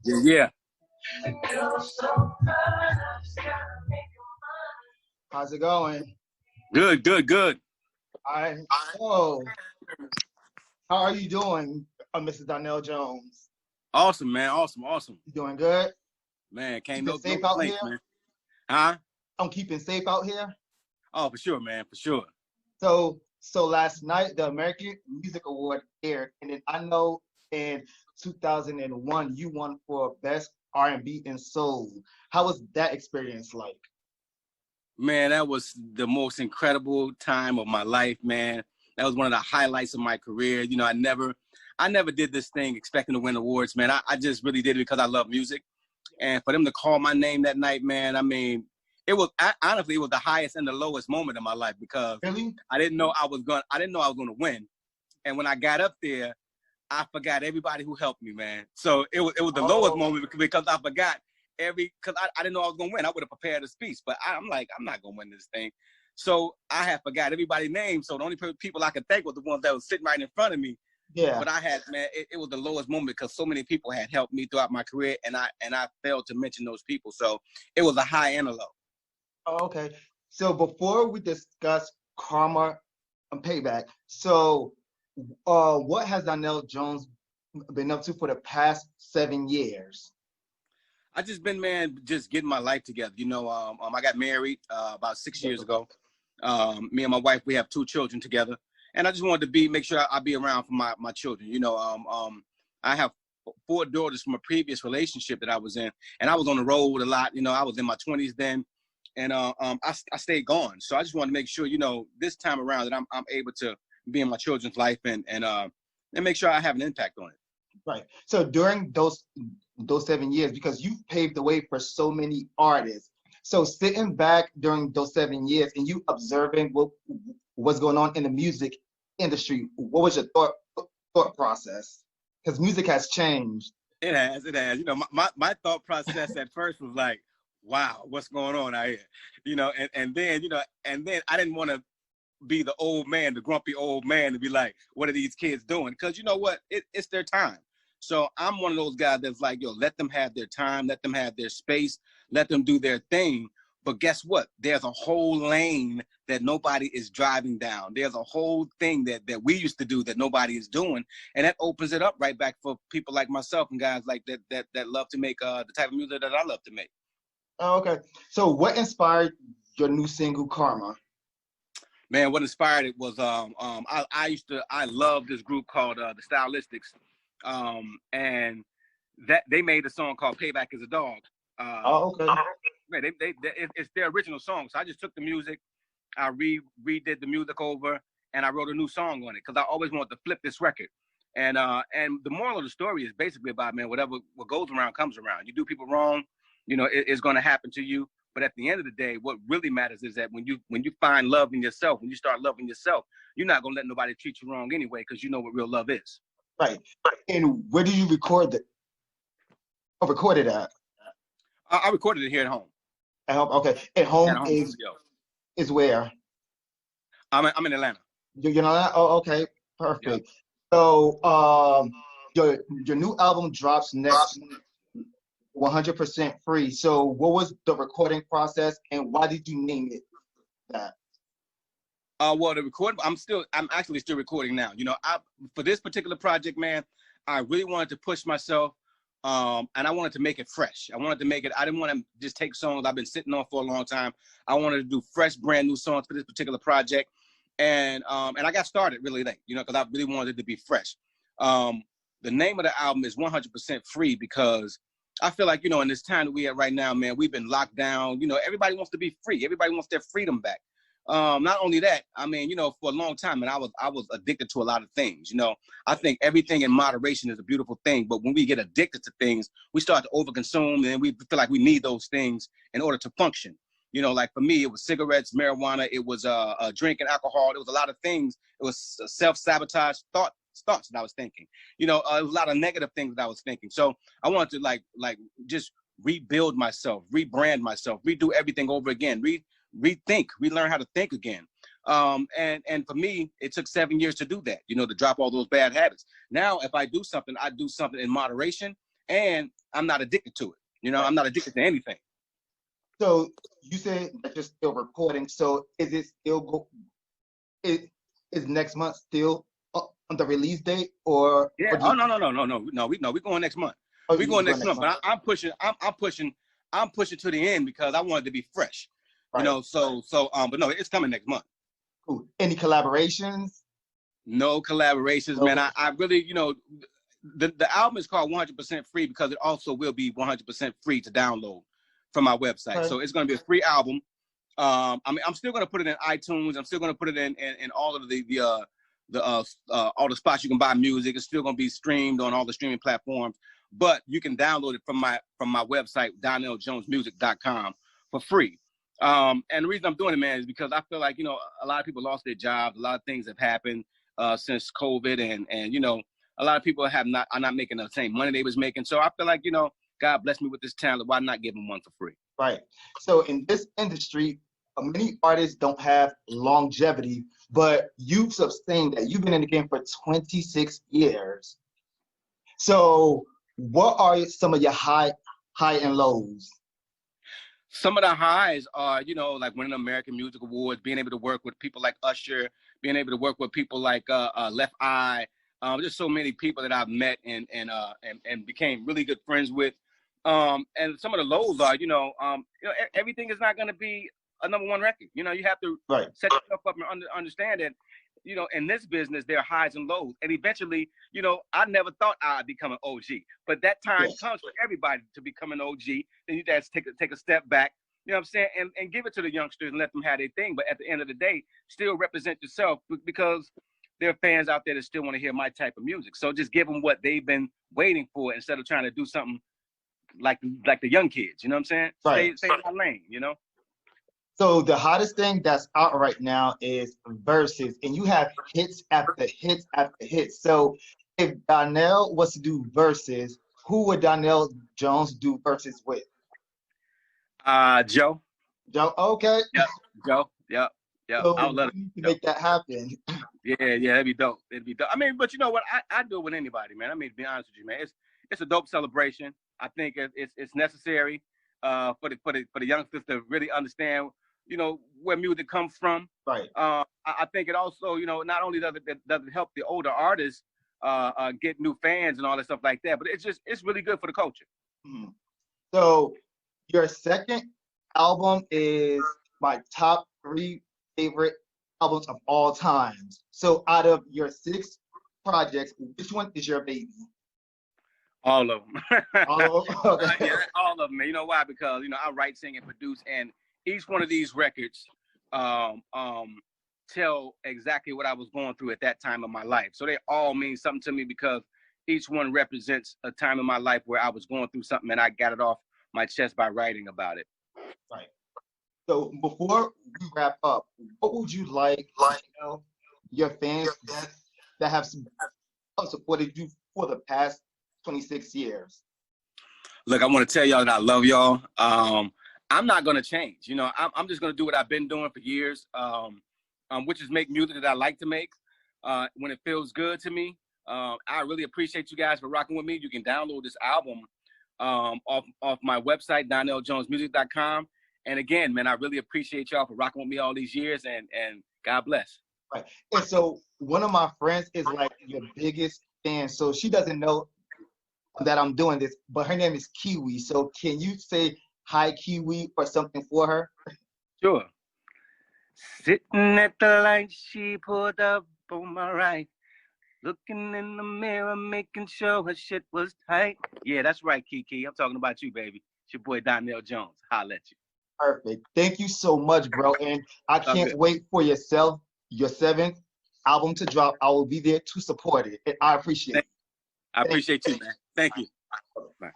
Yeah, yeah. How's it going? Good, good, good. So, how are you doing, Mr. Donell Jones? Awesome, man. Awesome, awesome. You doing good? Man, can't Keeping no safe out complaints, here? man. Huh? I'm keeping safe out here. Oh, for sure, man, for sure. So last night the American Music Award aired, and then I know in 2001 you won for Best R&B and Soul. How was that experience like? Man, that was the most incredible time of my life, man. That was one of the highlights of my career. You know, I never did this thing expecting to win awards, man. I just really did it because I love music. And for them to call my name that night, man, I mean, honestly, it was the highest and the lowest moment of my life because Really? I didn't know I was gonna win. And when I got up there, I forgot everybody who helped me, man. So it was the lowest moment because I forgot because I didn't know I was gonna win. I would have prepared a speech, but I'm like, I'm not gonna win this thing. So I had forgot everybody's name. So the only people I could thank was the ones that was sitting right in front of me. Yeah. But I had, man, it was the lowest moment because so many people had helped me throughout my career, and I failed to mention those people. So it was a high and a low. Oh, okay. So before we discuss karma and payback, so what has Donell Jones been up to for the past 7 years? I just been, man, just getting my life together. You know, I got married about 6 years ago. Me and my wife, we have 2 children together, and I just wanted to make sure I be around for my children. You know, I have 4 daughters from a previous relationship that I was in, and I was on the road a lot. You know, I was in my 20s then. And I stayed gone. So I just wanted to make sure, you know, this time around that I'm able to be in my children's life and make sure I have an impact on it. Right. So during those 7 years, because you've paved the way for so many artists. So sitting back during those 7 years and you observing what's going on in the music industry, what was your thought process? Because music has changed. It has. You know, my thought process at first was like, wow, what's going on out here? You know, and then I didn't want to be the old man, the grumpy old man, to be like, what are these kids doing? Because you know what? It's their time. So I'm one of those guys that's like, yo, let them have their time, let them have their space, let them do their thing. But guess what? There's a whole lane that nobody is driving down. There's a whole thing that we used to do that nobody is doing. And that opens it up right back for people like myself and guys like that love to make the type of music that I love to make. Oh, okay. So what inspired your new single, Karma? Man, what inspired it was I love this group called the Stylistics, and that they made a song called "Payback Is a Dog." Okay. Man, it's their original song. So I just took the music, I redid the music over, and I wrote a new song on it because I always wanted to flip this record. And the moral of the story is basically about, man, what goes around comes around. You do people wrong, you know, it's going to happen to you. But at the end of the day, what really matters is that when you find love in yourself, when you start loving yourself, you're not going to let nobody treat you wrong anyway, because you know what real love is. Right. And where did you record it? Oh, recorded at? I recorded it here at home. At home, okay. At home is where? I'm in Atlanta. You know that? Oh, okay. Perfect. Yeah. So your new album drops next 100% free. So what was the recording process and why did you name it that? Well, the recording, I'm actually still recording now. You know, for this particular project, man, I really wanted to push myself, and I wanted to make it fresh. I didn't want to just take songs I've been sitting on for a long time. I wanted to do fresh, brand new songs for this particular project. And I got started really late, you know, because I really wanted it to be fresh. The name of the album is 100% free because I feel like, you know, in this time that we have right now, man, we've been locked down. You know, everybody wants to be free. Everybody wants their freedom back. Not only that, I mean, you know, for a long time, and I was addicted to a lot of things. You know, I think everything in moderation is a beautiful thing. But when we get addicted to things, we start to overconsume, and we feel like we need those things in order to function. You know, like for me, it was cigarettes, marijuana, it was drinking alcohol. It was a lot of things. It was self-sabotage thoughts that I was thinking. You know, it was a lot of negative things that I was thinking. So I wanted to like just rebuild myself, rebrand myself, redo everything over again, rethink, relearn how to think again. And for me, it took 7 years to do that, you know, to drop all those bad habits. Now, if I do something in moderation, and I'm not addicted to it. You know, I'm not addicted to anything. So you said that you're still recording. So is it still is next month still on the release date, or? Yeah. Or We're going next month. Oh, We're going next month. But I'm pushing to the end because I want it to be fresh. Right. You know, but no, it's coming next month. Cool. Any collaborations? No collaborations, man. I really, you know, the album is called 100% free because it also will be 100% free to download from my website. Okay. So it's going to be a free album. I mean, I'm still going to put it in iTunes. I'm still going to put it in all of all the spots you can buy music. It's still going to be streamed on all the streaming platforms, but you can download it from my website, DonellJonesMusic.com, for free. And the reason I'm doing it, man, is because I feel like, you know, a lot of people lost their jobs. A lot of things have happened since COVID, and you know, a lot of people are not making the same money they was making. So I feel like, you know, God blessed me with this talent. Why not give them one for free? Right. So in this industry, many artists don't have longevity, but you've sustained that. You've been in the game for 26 years. So what are some of your high and lows? Some of the highs are, you know, like winning American Music Awards, being able to work with people like Usher, being able to work with people like Left Eye. Just so many people that I've met and became really good friends with. And some of the lows are, you know, everything is not going to be a #1 record. You know, you have to set yourself up and understand that, you know, in this business, there are highs and lows. And eventually, you know, I never thought I'd become an OG. But that time comes for everybody to become an OG. Then you just take a step back, you know what I'm saying, and give it to the youngsters and let them have their thing. But at the end of the day, still represent yourself, because there are fans out there that still want to hear my type of music. So just give them what they've been waiting for instead of trying to do something like the young kids. You know what I'm saying? Right. Stay in my lane, you know? So the hottest thing that's out right now is verses, and you have hits after hits after hits. So if Donell was to do verses, who would Donell Jones do verses with? Joe. Joe, okay. Yep. Joe. Yep. So I would love to make that happen. Yeah, that'd be dope. It'd be dope. I mean, but you know what? I do it with anybody, man. I mean, to be honest with you, man, it's a dope celebration. I think it's necessary for the youngsters to really understand, you know, where music comes from. Right. I think it also, you know, not only does it help the older artists get new fans and all that stuff like that, but it's really good for the culture. Mm-hmm. So your second album is my top 3 favorite albums of all times. So out of your 6 projects, which one is your baby? All of them. All of them? Okay. Yeah, all of them. You know why? Because, you know, I write, sing, and produce, and each one of these records tell exactly what I was going through at that time of my life. So they all mean something to me because each one represents a time in my life where I was going through something and I got it off my chest by writing about it. Right. So before we wrap up, what would you like your fans that have supported you for the past 26 years? Look, I want to tell y'all that I love y'all. I'm not going to change. You know, I'm just going to do what I've been doing for years, which is make music that I like to make when it feels good to me. I really appreciate you guys for rocking with me. You can download this album off my website, DonellJonesMusic.com. And again, man, I really appreciate y'all for rocking with me all these years, and God bless. Right. And so one of my friends is like your biggest fan. So she doesn't know that I'm doing this, but her name is Kiwi. So can you say hi, Kiwi, or something for her? Sure. Sitting at the light, she pulled up on my right. Looking in the mirror, making sure her shit was tight. Yeah, that's right, Kiki. I'm talking about you, baby. It's your boy, Donell Jones. Holla at you. Perfect. Thank you so much, bro. And I can't wait for your 7th album to drop. I will be there to support it. And I appreciate it. I appreciate you, man. Thank you. Bye.